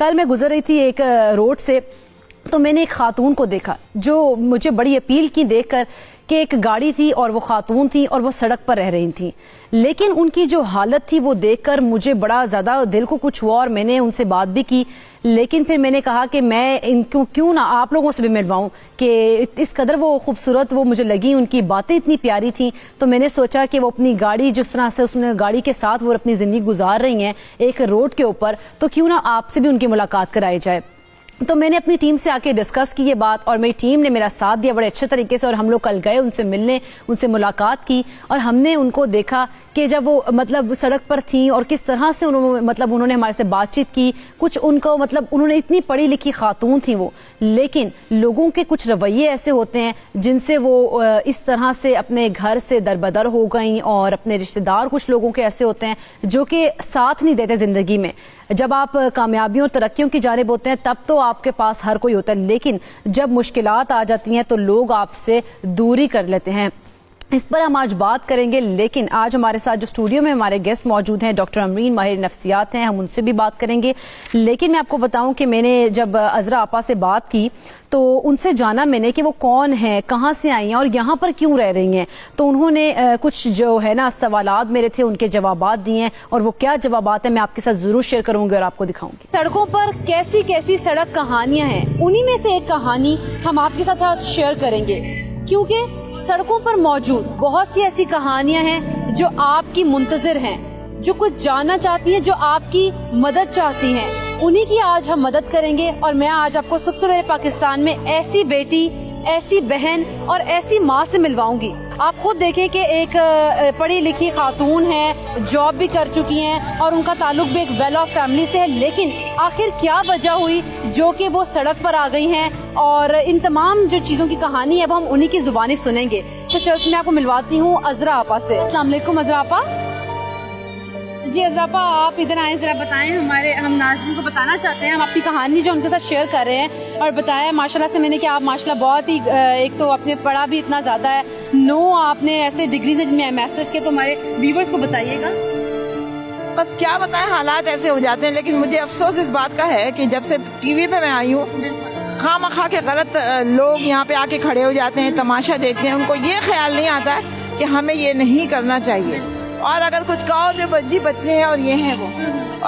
कल मैं गुजर रही थी एक रोड से, तो मैंने एक खातून को देखा जो मुझे बड़ी अपील की देखकर कि एक गाड़ी थी और वो खातून थी और वो सड़क पर रह रही थी, लेकिन उनकी जो हालत थी वो देखकर मुझे बड़ा ज़्यादा दिल को कुछ हुआ और मैंने उनसे बात भी की। लेकिन फिर मैंने कहा कि मैं इनको क्यों ना आप लोगों से भी मिलवाऊं कि इस कदर वो खूबसूरत वो मुझे लगी, उनकी बातें इतनी प्यारी थी। तो मैंने सोचा कि वो अपनी गाड़ी जिस तरह से उसने गाड़ी के साथ वो अपनी ज़िंदगी गुजार रही हैं एक रोड के ऊपर, तो क्यों ना आपसे भी उनकी मुलाकात कराई जाए। तो मैंने अपनी टीम से आके डिस्कस की ये बात और मेरी टीम ने मेरा साथ दिया बड़े अच्छे तरीके से और हम लोग कल गए उनसे मिलने, उनसे मुलाकात की और हमने उनको देखा कि जब वो मतलब सड़क पर थी और किस तरह से उन्होंने हमारे से बातचीत की। कुछ उनको उन्होंने इतनी पढ़ी लिखी खातून थी वो, लेकिन लोगों के कुछ रवैये ऐसे होते हैं जिनसे वो इस तरह से अपने घर से दरबदर हो गई और अपने रिश्तेदार कुछ लोगों के ऐसे होते हैं जो कि साथ नहीं देते ज़िंदगी में। जब आप कामयाबियों और तरक्कियों की जानिब होते हैं तब तो आपके पास हर कोई होता है, लेकिन जब मुश्किलात आ जाती हैं तो लोग आपसे दूरी कर लेते हैं। इस पर हम आज बात करेंगे, लेकिन आज हमारे साथ जो स्टूडियो में हमारे गेस्ट मौजूद हैं डॉक्टर अमरीन माहिर नफ्सियात हैं, हम उनसे भी बात करेंगे। लेकिन मैं आपको बताऊं कि मैंने जब अजरा आपा से बात की तो उनसे जाना मैंने कि वो कौन है, कहाँ से आई हैं और यहाँ पर क्यों रह रही हैं। तो उन्होंने कुछ जो है ना सवालात मेरे थे उनके जवाबात दिए हैं और वो क्या जवाबात हैं मैं आपके साथ जरूर शेयर करूंगी और आपको दिखाऊंगी। सड़कों पर कैसी कैसी सड़क कहानियां हैं, उन्हीं में से एक कहानी हम आपके साथ आज शेयर करेंगे, क्योंकि सड़कों पर मौजूद बहुत सी ऐसी कहानियां हैं जो आपकी मुंतजिर हैं, जो कुछ जानना चाहती हैं, जो आपकी मदद चाहती हैं, उन्हीं की आज हम मदद करेंगे। और मैं आज आपको सबसे पहले पाकिस्तान में ऐसी बेटी, ऐसी बहन और ऐसी माँ से मिलवाऊंगी। आप खुद देखें कि एक पढ़ी लिखी खातून है, जॉब भी कर चुकी हैं और उनका ताल्लुक भी एक वेल ऑफ फैमिली से है, लेकिन आखिर क्या वजह हुई जो कि वो सड़क पर आ गई हैं। और इन तमाम जो चीज़ों की कहानी है अब हम उन्हीं की जुबानी सुनेंगे। तो चलो मैं आपको मिलवाती हूँ अजरा आपा से। अस्सलाम वालेकुम अजरा आपा। जी अजरा आपा, आप इधर आए, जरा बताएं, हम नाज़रीन को बताना चाहते हैं, हम अपनी कहानी जो उनके साथ शेयर कर रहे हैं। और बताया माशाल्लाह से मैंने कि आप माशाल्लाह बहुत ही एक तो आपने पढ़ा भी इतना ज़्यादा है, 9 आपने ऐसे डिग्री से जिनमें मास्टर्स किया, तो हमारे व्यूवर्स को बताइएगा। बस क्या बताएं, हालात ऐसे हो जाते हैं। लेकिन मुझे अफसोस इस बात का है कि जब से टीवी पे मैं आई हूँ खामखा के गलत लोग यहाँ पे आके खड़े हो जाते हैं, तमाशा देखते हैं। उनको ये ख्याल नहीं आता है कि हमें ये नहीं करना चाहिए। और अगर कुछ कहो जो बच्चे हैं और ये हैं वो,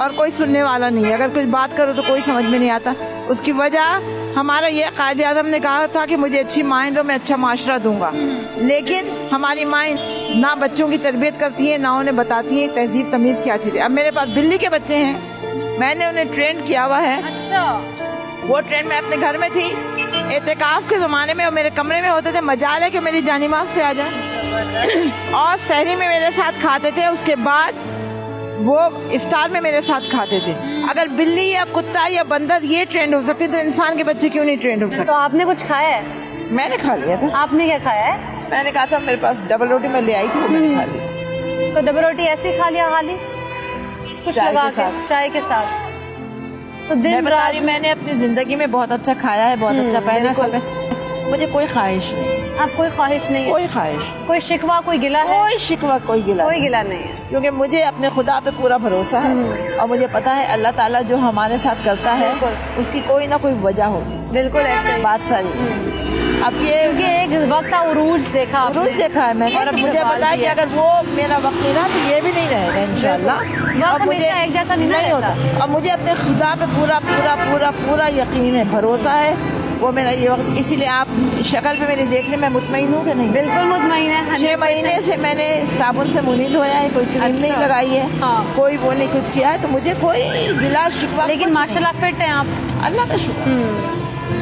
और कोई सुनने वाला नहीं है। अगर कुछ बात करो तो कोई समझ में नहीं आता। उसकी वजह हमारा ये कायदे आज़म ने कहा था कि मुझे अच्छी माएँ दो, मैं अच्छा माशरा दूंगा। लेकिन हमारी माएँ ना बच्चों की तरबियत करती हैं, ना उन्हें बताती हैं तहजीब तमीज़ क्या चीज़ है। अब मेरे पास बिल्ली के बच्चे हैं, मैंने उन्हें ट्रेन किया हुआ है। अच्छा। वो ट्रेन में अपने घर में थी एहतिकाफ के ज़माने में, और मेरे कमरे में होते थे। मजाल है कि मेरी जानिमाज़ पे आ जाए और सहरी में मेरे साथ खाते थे, उसके बाद वो इफ्तार में मेरे साथ खाते थे। अगर बिल्ली या कुत्ता या बंदर ये ट्रेंड हो सकते तो इंसान के बच्चे क्यों नहीं ट्रेंड हो सकते। तो आपने कुछ खाया है? मैंने खा लिया था। आपने क्या खाया है? मैंने कहा था मेरे पास डबल रोटी मैं ले आई थी, वो मैंने खा ली। तो डबल रोटी ऐसे ही खा लिया खाली, कुछ लगा के चाय के साथ? तो दिन रात मैंने अपनी जिंदगी में बहुत अच्छा खाया है, बहुत अच्छा पहना सब है। मुझे कोई ख्वाहिश नहीं। आप कोई ख्वाहिश नहीं है? कोई ख्वाहिश, कोई शिकवा, कोई गिला है? कोई शिकवा, कोई गिला नहीं है, क्योंकि मुझे अपने खुदा पे पूरा भरोसा है और मुझे पता है अल्लाह ताला जो हमारे साथ करता है उसकी कोई ना कोई वजह होगी। बिल्कुल ऐसे बात सारी। अब ये एक वक्त उरूज देखा है मैंने, और मुझे पता है कि अगर वो मेरा वक्त नहीं रहा तो ये भी नहीं रहेगा इंशाल्लाह। और मुझे एक जैसा नहीं होता। और मुझे अपने खुदा पे पूरा पूरा पूरा पूरा यकीन है, भरोसा है वो मेरा ये वक्त। इसीलिए आप शक्ल पे मेरी देखने में मुतमईन हूँ कि नहीं? बिल्कुल मुतमईन है। 6 महीने से मैंने साबुन से मुंह नहीं धोया है, कोई क्रीम नहीं लगाई है, कोई वो नहीं कुछ किया है, तो मुझे कोई गिला शिकवा। लेकिन माशाल्लाह फिट है आप, अल्लाह का शुक्र।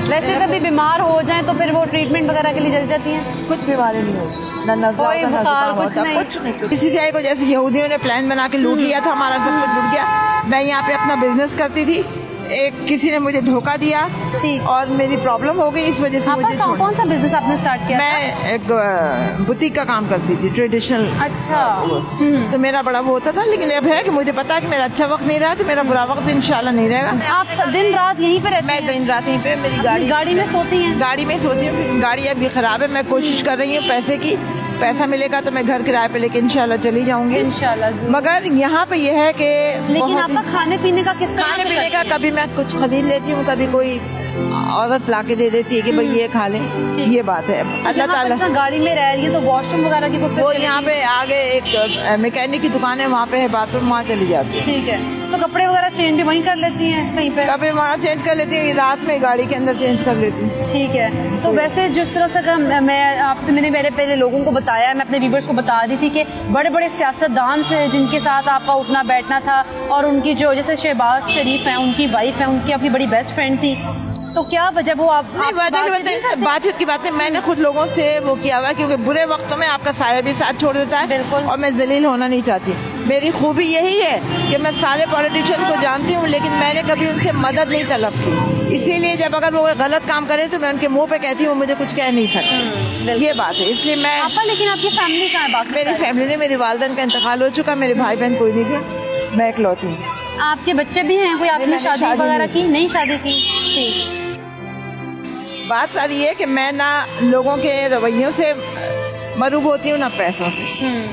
वैसे कभी बीमार हो जाए तो फिर वो ट्रीटमेंट वगैरह के लिए चल जाती हैं? कुछ बीमारी नहीं होती, ना कोई बुखार कुछ नहीं। किसी से को जैसे यहूदियों ने प्लान बना के लूट लिया था, हमारा सब कुछ लूट गया। मैं यहाँ पे अपना बिजनेस करती थी, किसी ने मुझे धोखा दिया और मेरी प्रॉब्लम हो गई, इस वजह से मुझे कौन सा बिजनेस आपने स्टार्ट किया? मैं एक बुटीक का काम करती थी, ट्रेडिशनल। अच्छा। तो मेरा बड़ा वो होता था, लेकिन अब है कि मुझे पता है कि मेरा अच्छा वक्त नहीं रहा तो मेरा बुरा वक्त भी इंशाल्लाह नहीं रहेगा। आप दिन रात यहीं पे रहती हैं? मैं दिन रात यहीं पे, मेरी गाड़ी में सोती हैं? गाड़ी में सोती हूँ। गाड़ी अभी खराब है, मैं कोशिश कर रही हूँ पैसे की, पैसा मिलेगा तो मैं घर किराए पे लेके इंशाल्लाह चली जाऊंगी इंशाल्लाह। मगर यहाँ पे यह है कि लेकिन आपका खाने पीने का किस तरह? खाने पीने का कभी मैं कुछ खरीद लेती हूँ, कभी कोई औरत ला के दे देती है कि भाई ये खा ले, ये बात है। अल्लाह ताला। गाड़ी में रह रही है तो वॉशरूम वगैरह की कोई वो यहाँ पे आगे एक मैकेनिक की दुकान है, वहाँ पे है बाथरूम, वहाँ चली जाती है। ठीक है, तो कपड़े वगैरह चेंज भी वहीं कर लेती हैं कहीं पे? कभी वहाँ चेंज कर लेती हूँ, रात में गाड़ी के अंदर चेंज कर लेती हूँ। ठीक है, तो वैसे जिस तरह से अगर मैं आपसे मैंने मेरे पहले लोगों को बताया, मैं अपने व्यूअर्स को बता दी थी कि बड़े बड़े सियासतदान थे जिनके साथ आपका उठना बैठना था, और उनकी जो जैसे शहबाज शरीफ हैं, उनकी वाइफ है, उनकी अपनी बड़ी बेस्ट फ्रेंड थी, तो क्या वजह वो आप बातचीत की बात नहीं, मैंने खुद लोगों से वो किया हुआ, क्योंकि बुरे वक्तों में आपका साया भी साथ छोड़ देता है। बिल्कुल। और मैं जलील होना नहीं चाहती। मेरी खूबी यही है कि मैं सारे पॉलिटिशियन को जानती हूँ, लेकिन मैंने कभी उनसे मदद नहीं तलब की। इसीलिए जब अगर वो गलत काम करें तो मैं उनके मुंह पे कहती हूँ मुझे कुछ कह नहीं सकते, ये बात है। इसलिए मैं आपका, लेकिन आपकी फैमिली कहाँ है? बाकी मेरी फैमिली ने, मेरी वालदैन का इंतकाल हो चुका, मेरे भाई बहन कोई नहीं थे, मैं इकलौती हूँ। आपके बच्चे भी हैं? कोई आपने शादी वगैरह की? नहीं शादी की। ठीक। बात सारी है कि मैं ना लोगों के रवैयों से मरूब होती हूँ ना पैसों से,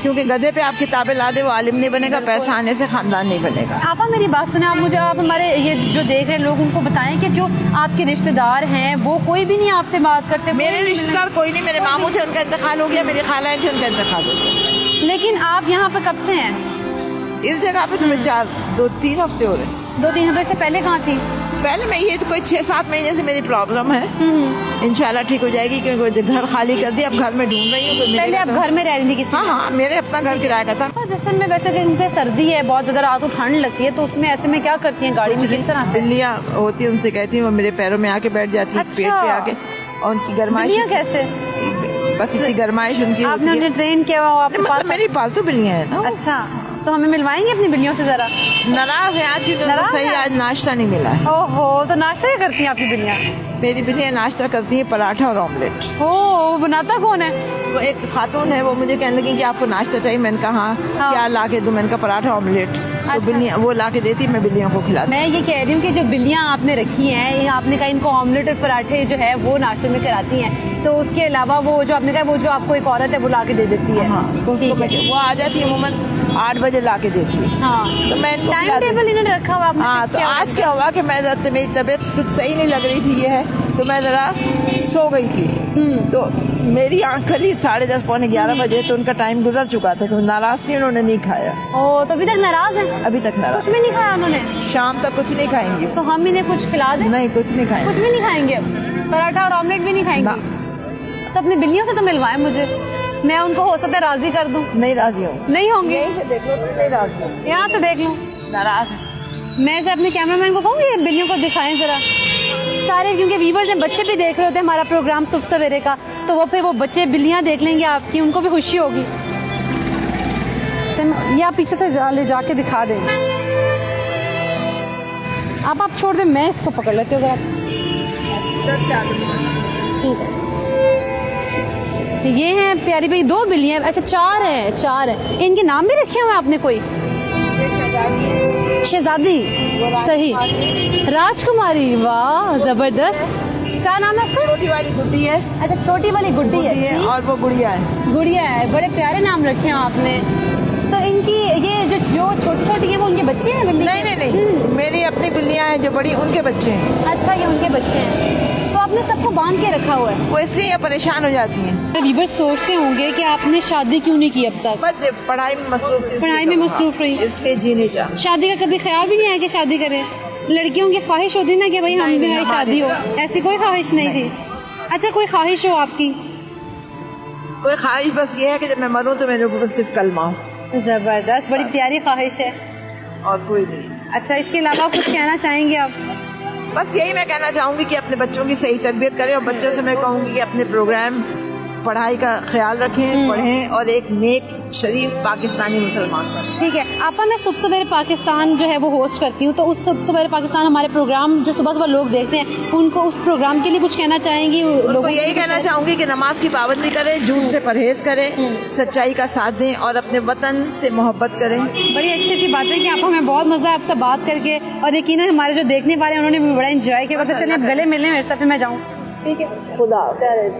क्योंकि गधे पे आप किताबें ला दे वो आलिम नहीं बनेगा, पैसा आने से खानदान नहीं बनेगा। आपा मेरी बात सुने, आप हमारे ये जो देख रहे हैं लोग उनको बताएं कि जो आपके रिश्तेदार हैं वो कोई भी नहीं आपसे बात करते? मेरे रिश्तेदार कोई नहीं, मेरे मामू थे उनका इंतकाल हो गया, मेरी खालाएं थी उनका इंतकाल हो गया। लेकिन आप यहाँ पे कब से हैं? इस जगह पे तुम्हें 2-3 हफ्ते हो रहे। 2-3 हफ्ते से पहले कहाँ थी? पहले मैं ये तो कोई 6-7 महीने से मेरी प्रॉब्लम है, इंशाल्लाह ठीक हो जाएगी, क्योंकि घर खाली कर दिया, अब घर में ढूंढ रही हूँ। पहले आप घर में रह रही थी किसी? हाँ, मेरे अपना घर किराया का था। असल में वैसे उनपे सर्दी है बहुत ज्यादा, रात को ठंड लगती है, तो उसमें ऐसे में क्या करती हैं गाड़ी में, किस तरह से? बिल्लियाँ होती है, उनसे कहती हूँ, वो मेरे पैरों में आके बैठ जाती है, पेट पे आके, और उनकी गरमाइश कैसे? बस इतनी गरमाइश उनकी। आपने उन्हें ट्रेन किया? मतलब मेरी पालतू बिल्लियाँ है ना। अच्छा, तो हमें मिलवाएंगे अपनी बिल्लियों से जरा? नाराज है आज, क्योंकि सही आज नाश्ता नहीं मिला है। ओहो, तो नाश्ता क्या करती हैं आपकी बिल्लियाँ? मेरी बिल्लियाँ नाश्ता करती है पराठा और ऑमलेट। ओ, वो बनाता कौन है? वो एक खातून है, वो मुझे कहने लगी कि आपको नाश्ता चाहिए, मैंने कहा हाँ, क्या ला के दूं? मैंने कहा पराठा ऑमलेट। तो बिल्लियाँ वो ला के देती, मैं बिल्लियों को खिलाती। मैं ये कह रही हूँ कि जो बिल्लियाँ आपने रखी हैं, आपने कहा इनको ऑमलेट और पराठे जो है वो नाश्ते में कराती हैं, तो उसके अलावा वो जो आपने कहा वो जो आपको एक औरत है वो ला के दे देती है? हाँ, तो वो आ जाती है अमूमन 8 बजे ला के देती है। हाँ, तो मैं टाइम टेबल इन्होंने रखा हुआ आपने? हाँ, तो आज क्या हुआ कि मेरी तबीयत कुछ सही नहीं लग रही थी, ये है, तो मैं जरा सो गई थी, तो मेरी आँख खुली 10:30 पौने 11 बजे, तो उनका टाइम गुजर चुका था, तो नाराज थी, उन्होंने नहीं खाया। ओ, तो अभी तक नाराज है? अभी तक नाराज, कुछ भी नहीं खाया उन्होंने? शाम तक कुछ नहीं खाएंगे। तो हम इन्हें कुछ खिला दें? नहीं, कुछ नहीं खाएंगे। कुछ भी नहीं खाएंगे? पराठा और ऑमलेट भी नहीं खाएंगे? तो अपनी बिल्लियों से तो मिलवाएं मुझे, मैं उनको हो सकता है राजी कर दूं। नहीं राजी हूँ। नहीं होंगे? यहीं से देख लो, नहीं राजी हूँ। यहाँ से देख लूं? नाराज है। मैं से अपने कैमरामैन को कहूँगी बिल्लियों को दिखाएं जरा सारे, क्योंकि व्यूवर्स हैं, बच्चे भी देख रहे होते हैं हमारा प्रोग्राम सुबह सवेरे का, तो वो फिर वो बच्चे बिल्लियाँ देख लेंगे आपकी, उनको भी खुशी होगी। ये आप पीछे से ले जाके दिखा दें। आप छोड़ दें, मैं इसको पकड़ लेती हूँ अगर आप। ठीक है, ये हैं प्यारी भाई 2 बिल्लियाँ। अच्छा 4 हैं, 4 हैं। इनके नाम भी रखे हुए हैं आपने कोई? शहजादी, सही, राजकुमारी, वाह जबरदस्त। क्या नाम है उसका? छोटी वाली गुड्डी है। अच्छा, छोटी वाली गुड्डी है, और वो गुड़िया है। गुड़िया है, बड़े प्यारे नाम रखे हैं आपने। तो इनकी ये जो छोटी छोटी है वो उनके बच्चे हैं बिल्ली? नहीं, मेरी अपनी बिल्लियाँ हैं जो बड़ी, उनके बच्चे हैं। अच्छा, ये उनके बच्चे हैं, तो आपने सबको बांध के रखा हुआ है? वो इसलिए परेशान हो जाती हैं। व्यूअर्स सोचते होंगे कि आपने शादी क्यों नहीं की अब तक? बस पढ़ाई में मसरूफ, पढ़ाई में मसरूफ रही, इसलिए जी नहीं चाह। शादी का कभी ख्याल भी नहीं आया कि शादी करें? लड़कियों की ख्वाहिश होती ना कि भाई हमारी शादी हो, ऐसी कोई ख्वाहिश नहीं थी? अच्छा, कोई ख्वाहिश हो आपकी? कोई ख्वाहिश बस ये है कि जब मैं मरूं तो मेरे ऊपर सिर्फ कलमा हो। जबरदस्त, बड़ी प्यारी ख्वाहिश है, और कोई नहीं। अच्छा, इसके अलावा कुछ कहना चाहेंगे आप? बस यही मैं कहना चाहूंगी कि अपने बच्चों की सही तरबियत करें, और बच्चों से मैं कहूंगी कि अपने प्रोग्राम पढ़ाई का ख्याल रखें, पढ़ें, और एक नेक शरीफ पाकिस्तानी मुसलमान बनें। ठीक है आपा, मैं सुबह सवेरे पाकिस्तान जो है वो होस्ट करती हूँ, तो उस सुबह सवेरे पाकिस्तान हमारे प्रोग्राम जो सुबह सुबह लोग देखते हैं, उनको उस प्रोग्राम के लिए कुछ कहना चाहेंगी? लोगों यही कहना चाहूंगी कि नमाज की पाबंदी करें, झूठ से परहेज करें, सच्चाई का साथ दें, और अपने वतन से मोहब्बत करें। बड़ी अच्छी अच्छी बातें की आपको, हमें बहुत मजा है आपसे बात करके, और यकीनन हमारे जो देखने वाले हैं उन्होंने भी बड़ा एंजॉय किया। चलिए अब गले मिलने मेरे साथ, मैं जाऊँ। ठीक है, खुदा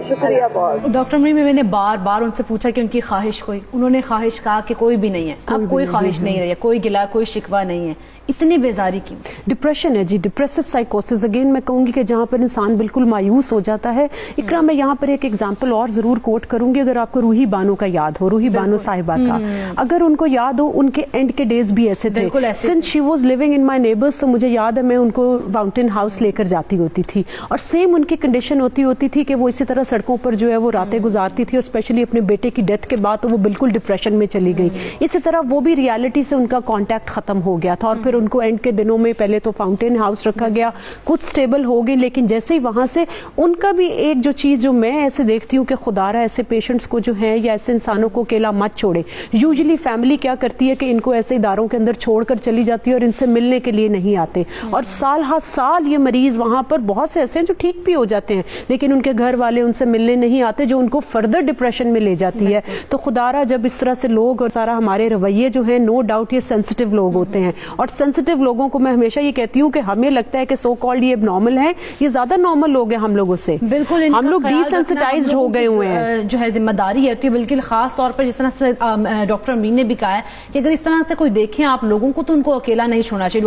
शुक्रिया बहुत। डॉक्टर अमीन, मैंने बार बार उनसे पूछा कि उनकी ख्वाहिश कोई, उन्होंने ख्वाहिश कहा कि कोई भी नहीं है, अब कोई ख्वाहिश नहीं रही है, कोई गिला कोई शिकवा नहीं है। इतनी बेजारी क्यों? डिप्रेशन है जी, डिप्रेसिव साइकोसिस। अगेन मैं कहूंगी कि जहां पर इंसान बिल्कुल मायूस हो जाता है। इकरा, मैं यहाँ पर एक एग्जांपल और जरूर कोट करूंगी, अगर आपको रूही बानो का याद हो, रूही बानो साहिबा का, अगर उनको याद हो, उनके एंड के डेज भी ऐसे थे। Since she was living in my neighbours, तो मुझे याद है मैं उनको माउंटेन हाउस लेकर जाती होती थी, और सेम उनकी कंडीशन होती थी कि वो इसी तरह सड़कों पर जो है वो रातें गुजारती थी, और स्पेशली अपने बेटे की डेथ के बाद तो वो बिल्कुल डिप्रेशन में चली गई। इसी तरह वो भी रियलिटी से उनका कॉन्टैक्ट खत्म हो गया था, और फिर उनको एंड के दिनों में पहले तो फाउंटेन हाउस रखा गया, कुछ स्टेबल हो गई, लेकिन जैसे ही वहां से उनका भी एक जो चीज जो मैं ऐसे देखती हूँ कि खुदारा ऐसे पेशेंट्स को जो है या ऐसे इंसानों को अकेला मत छोड़े। यूजुअली फैमिली क्या करती है कि इनको ऐसे इदारों के अंदर छोड़कर चली जाती है और इनसे मिलने के लिए नहीं आते, और साल हर साल ये मरीज वहां पर बहुत से ऐसे हैं जो ठीक भी हो जाते हैं, लेकिन उनके घर वाले उनसे मिलने नहीं आते, जो उनको फर्दर डिप्रेशन में ले जाती है। तो खुदारा जब इस तरह से लोग और सारा हमारे रवैये जो है, नो डाउट ये सेंसिटिव लोग होते हैं, और सेंसिटिव लोगों को मैं हमेशा ये कहती हूँ कि हमें लगता है कि सो कॉल्ड ये नॉर्मल है, ये ज्यादा नॉर्मल लोग हैं हम लोगों से। बिल्कुल, हम लोग डिसेंसिटाइज्ड हो गए हुए हैं, जो है जिम्मेदारी है, तो बिल्कुल खास तौर पर जिस तरह से डॉक्टर अमीन ने भी कहा है कि अगर इस तरह से कोई देखें आप लोगों को, तो उनको अकेला नहीं छोड़ना चाहिए।